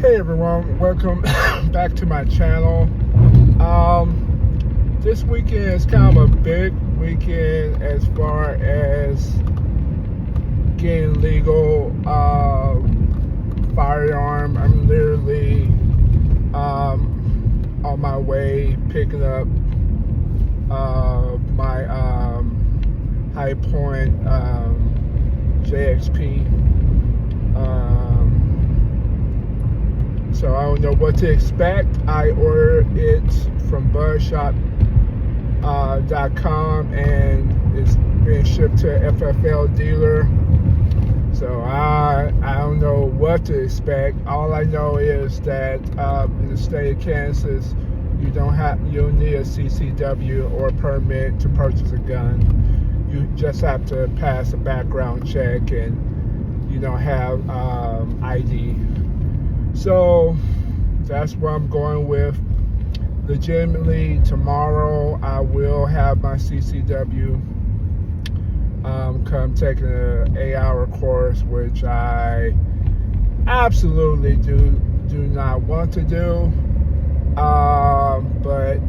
Hey everyone, welcome back to my channel. This weekend is kind of a big weekend as far as getting legal firearm. I'm literally on my way picking up my High Point JXP. So I don't know what to expect. I ordered it from buzzshop.com and it's being shipped to a FFL dealer. So I don't know what to expect. All I know is that in the state of Kansas, you don't need a CCW or a permit to purchase a gun. You just have to pass a background check and you don't have ID. So that's what I'm going with. Legitimately, tomorrow I will have my CCW come taking an 8-hour course, which I absolutely do not want to do. But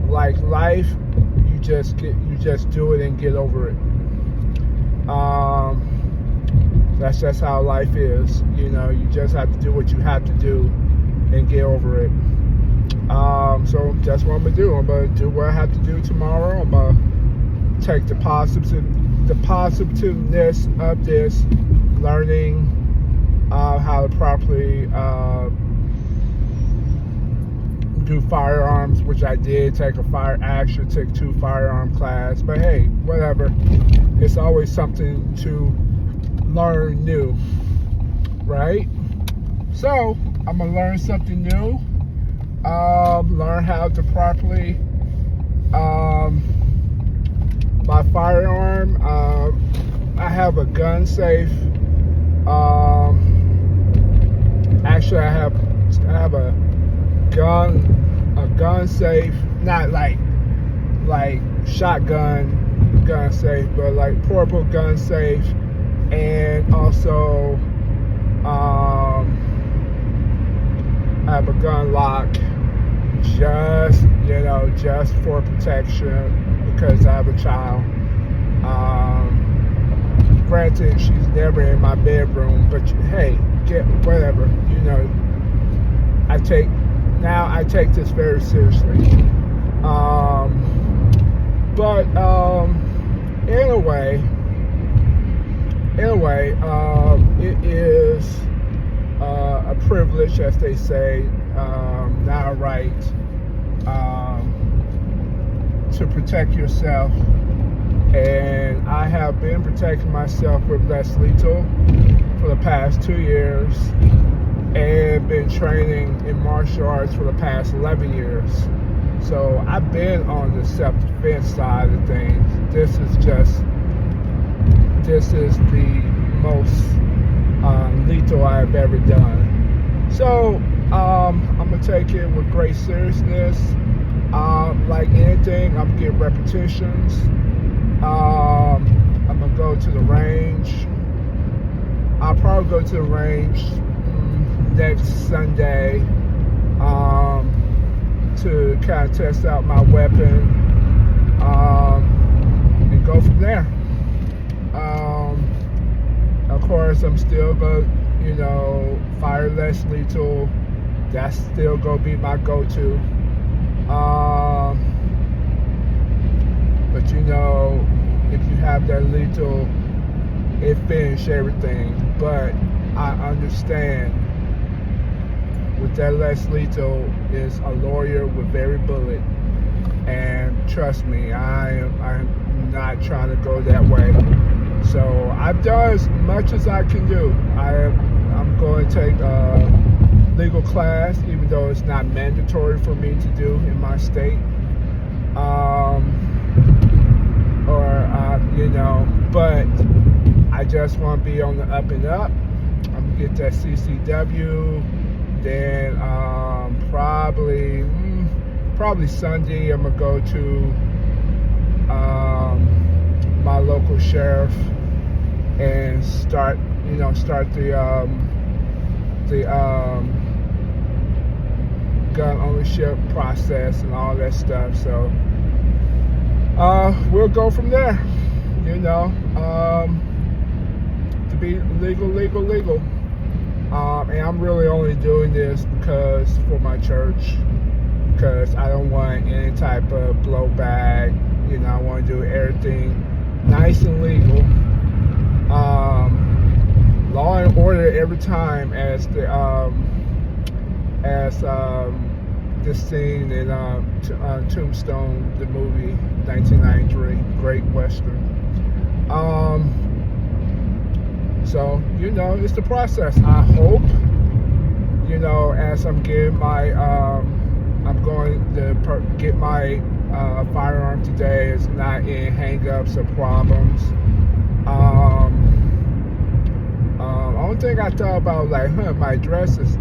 like life, you just do it and get over it. That's just how life is. You know, you just have to do what you have to do and get over it. So that's what I'm gonna do. I'm gonna do what I have to do tomorrow. I'm gonna take the positiveness of this, learning how to properly do firearms, which I did take I actually took 2 firearm class. But hey, whatever. It's always something to learn new, right? So I'm gonna learn something new, learn how to properly my firearm. I have a gun safe. Actually I have a gun safe, not like shotgun gun safe, but like portable gun safe. And also, I have a gun lock, just for protection, because I have a child. Granted, she's never in my bedroom, but hey, whatever. You know, I take this very seriously. But anyway, it is a privilege, as they say, not a right, to protect yourself. And I have been protecting myself with less lethal for the past 2 years and been training in martial arts for the past 11 years. So I've been on the self-defense side of things. This is the most lethal I've ever done. So I'm gonna take it with great seriousness. Like anything, I'm gonna get repetitions. I'm gonna go to the range. I'll probably go to the range next Sunday to kind of test out my weapon and go from there. Of course, I'm still going to, fire less lethal. That's still going to be my go-to. But if you have that lethal, it finishes everything. But I understand with that less lethal is a lawyer with every bullet. And trust me, I'm not trying to go that way. So I've done as much as I can do. I'm going to take a legal class, even though it's not mandatory for me to do in my state. But I just want to be on the up and up. I'm gonna get that CCW. Then probably Sunday I'm gonna go to my local sheriff and start the gun ownership process and all that stuff. So we'll go from there. You know, to be legal. And I'm really only doing this because for my church, because I don't want any type of blowback. You know, I want to do everything nice and legal. Law and order every time, as the this scene in Tombstone, the movie 1993, Great Western. So, you know, it's the process. I hope, you know, as I'm getting my, I'm going to get my firearm today, it's not in hang-ups or problems. Only thing I thought about, like, my address is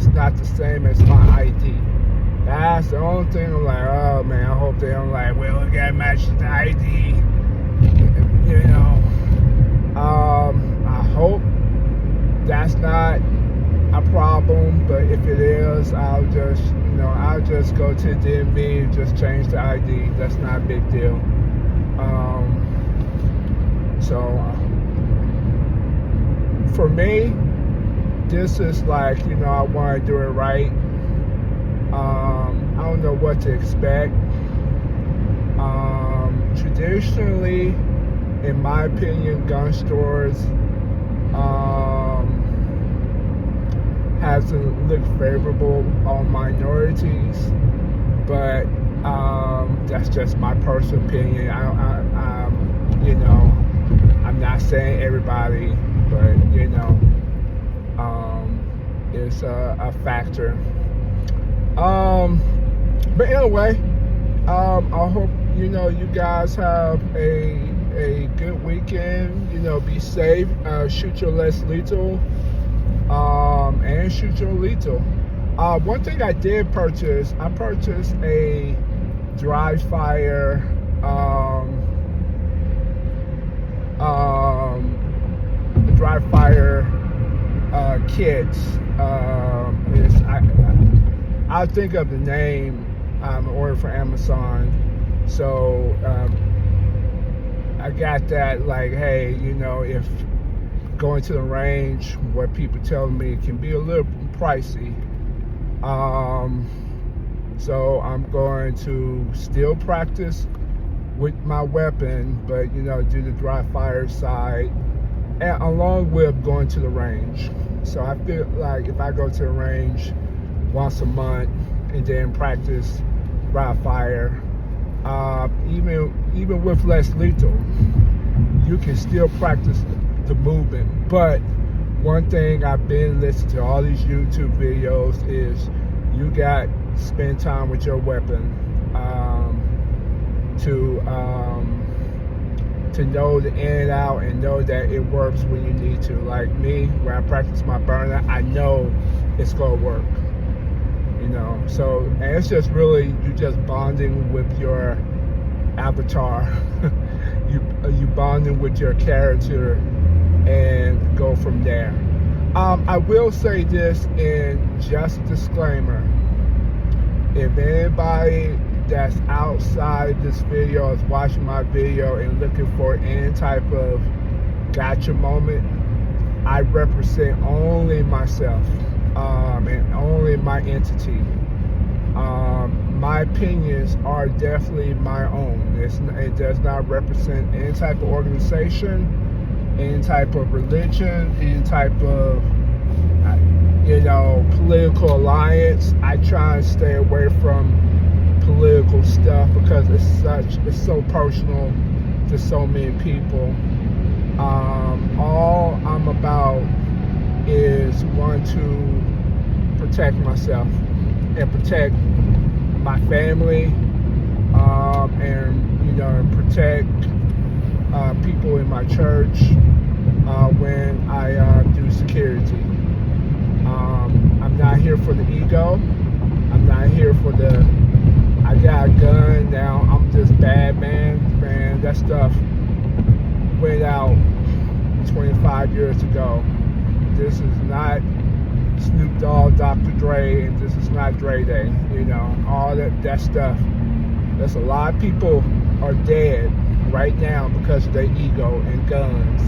not the same as my ID. That's the only thing. I'm like, oh man, I hope they don't like, well, we gotta match the ID. You know, I hope that's not a problem, but if it is, I'll just go to the DMV and just change the ID. That's not a big deal. So for me, this is like, you know, I want to do it right. I don't know what to expect. Traditionally, in my opinion, gun stores have to look favorable on minorities, but that's just my personal opinion. You know, I'm not saying everybody, but you know, it's a factor. But anyway, I hope, you know, you guys have a good weekend. You know, be safe. Shoot your less lethal, and shoot your lethal. One thing I did purchase, I purchased a dry fire kits. I'll think of the name. I'm ordering for Amazon, so I got that. Like, hey, you know, if going to the range, what people tell me can be a little pricey. So I'm going to still practice with my weapon, but, you know, do the dry fire side, and along with going to the range. So I feel like if I go to the range once a month and then practice dry fire, even with less lethal, you can still practice the movement. But one thing I've been listening to all these YouTube videos is you got to spend time with your weapon to know the in and out and know that it works when you need to. Like me, when I practice my burner, I know it's gonna work. You know, so, and it's just really, you just bonding with your avatar. you bonding with your character and go from there. I will say this, in just a disclaimer: if anybody that's outside this video is watching my video and looking for any type of gotcha moment, I represent only myself, and only my entity. My opinions are definitely my own. It does not represent any type of organization, any type of religion, any type of, you know, political alliance. I try and stay away from political stuff because it's so personal to so many people. All I'm about is want to protect myself and protect my family, and, you know, protect people in my church when I do security. I'm not here for the ego. I'm not here for the, I got a gun now, I'm just bad man. Man, that stuff went out 25 years ago. This is not Snoop Dogg, Dr. Dre, and this is not Dre Day. All that stuff. There's a lot of people are dead right now because of their ego and guns,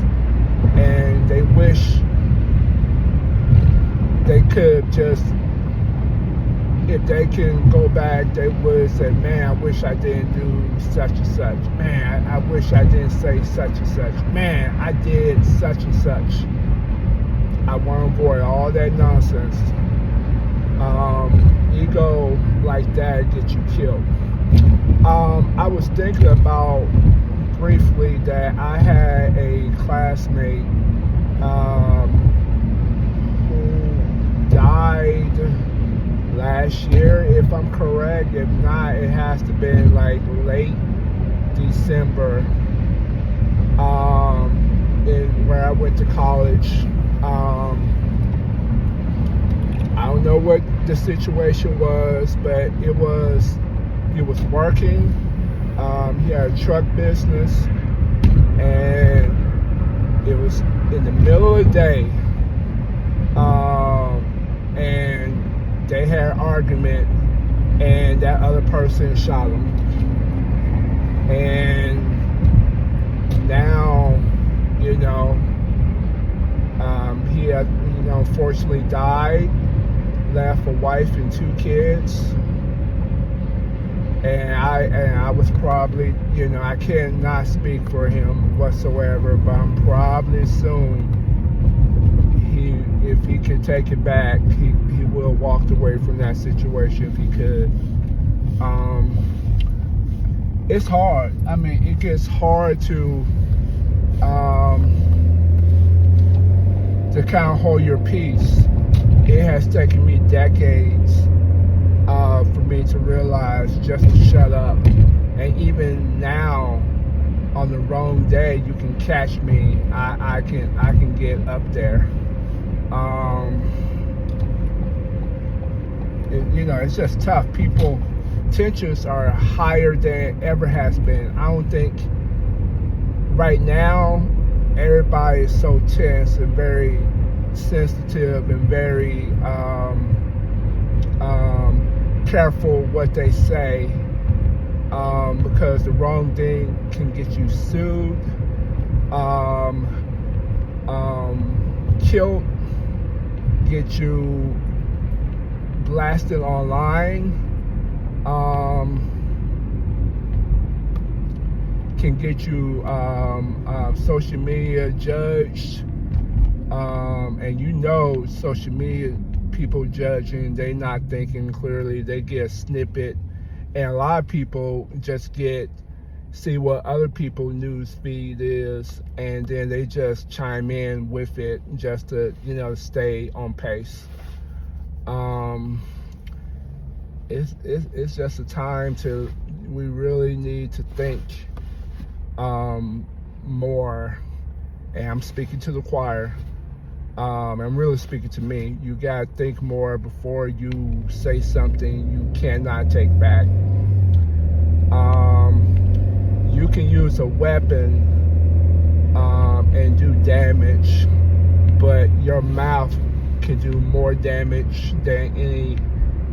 and they wish they could just, if they can go back, they would say, man, I wish I didn't do such and such. Man, I wish I didn't say such and such. Man, I did such and such. I want to avoid all that nonsense. Ego like that gets you killed. I was thinking about briefly that I had a classmate who died last year, if I'm correct. If not, it has to be like late December, where I went to college. I don't know what the situation was, but he was working. He had a truck business, and it was in the middle of the day, and they had an argument, and that other person shot him. And now, he had, unfortunately died, left a wife and 2 kids. And I was probably, I cannot speak for him whatsoever, but I'm probably soon, if he could take it back, he will walk away from that situation if he could. It's hard. I mean, it gets hard to kind of hold your peace. It has taken me decades for me to realize just to shut up. And even now, on the wrong day, you can catch me. I can get up there. It's just tough. Tensions are higher than ever has been. I don't think right now everybody is so tense and very sensitive and very careful what they say, because the wrong thing can get you sued, killed, get you blasted online, can get you social media judged, and social media people judging, they not thinking clearly. They get a snippet, and a lot of people just see what other people's news feed is, and then they just chime in with it just to stay on pace. It's just a time we really need to think more, and I'm speaking to the choir. I'm really speaking to me. You gotta think more before you say something you cannot take back. You can use a weapon and do damage, but your mouth can do more damage than any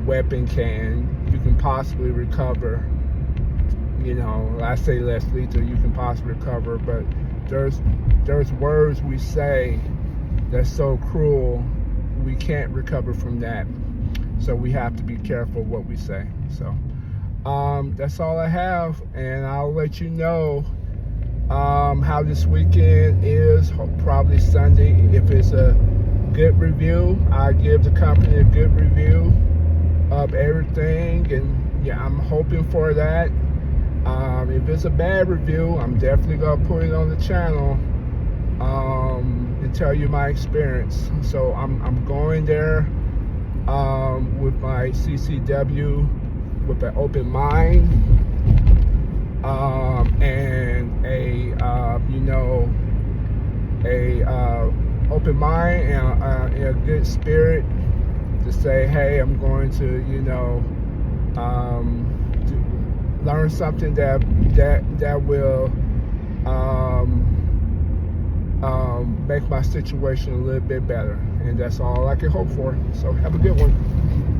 weapon can. You can possibly recover. I say less lethal, you can possibly recover, but there's words we say that's so cruel, we can't recover from that. So we have to be careful what we say. So that's all I have, and I'll let you know how this weekend is. Probably Sunday. If it's a good review, I give the company a good review of everything, and I'm hoping for that. If it's a bad review, I'm definitely gonna put it on the channel and tell you my experience. So I'm going there with my CCW with an open mind and a open mind and a good spirit to say, hey, I'm going to learn something that will make my situation a little bit better. And that's all I can hope for. So have a good one.